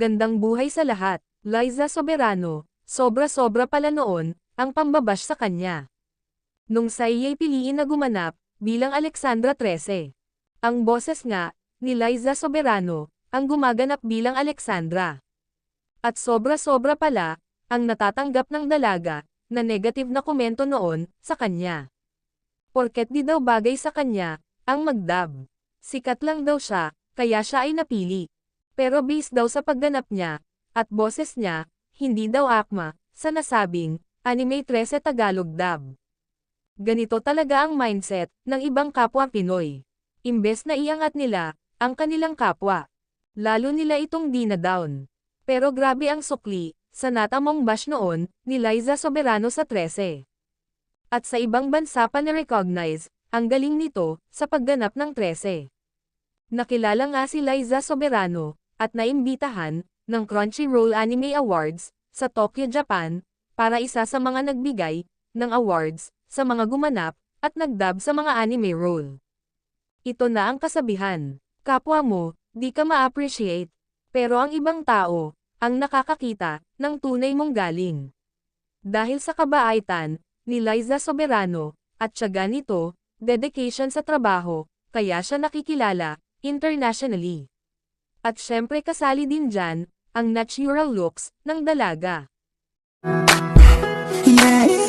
Magandang buhay sa lahat. Liza Soberano, sobra-sobra pala noon, ang pambabash sa kanya. Nung sa iya'y piliin na gumanap, bilang Alexandra 13. Ang boses nga, ni Liza Soberano, ang gumaganap bilang Alexandra. At sobra-sobra pala, ang natatanggap ng dalaga, na negative na komento noon, sa kanya. Porket di daw bagay sa kanya, ang mag-dub. Sikat lang daw siya, kaya siya ay napili. Pero based daw sa pagganap niya, at boses niya, hindi daw akma, sa nasabing, Anime 13 Tagalog dub. Ganito talaga ang mindset, ng ibang kapwa Pinoy. Imbes na iangat nila, ang kanilang kapwa. Lalo nila itong dina-down. Pero grabe ang sukli, sa natamong bash noon, ni Liza Soberano sa 13. At sa ibang bansa pa na-recognize, ang galing nito, sa pagganap ng 13. Nakilala nga si Liza Soberano, at naimbitahan, ng Crunchyroll Anime Awards, sa Tokyo, Japan, para isa sa mga nagbigay, ng awards, sa mga gumanap, at nagdub sa mga anime role. Ito na ang kasabihan, kapwa mo, di ka ma-appreciate, pero ang ibang tao, ang nakakakita, ng tunay mong galing. Dahil sa kabaitan, ni Liza Soberano, at tiyaga nito, dedication sa trabaho, kaya siya nakikilala, internationally. At syempre kasali din dyan, ang natural looks, ng dalaga. Yeah.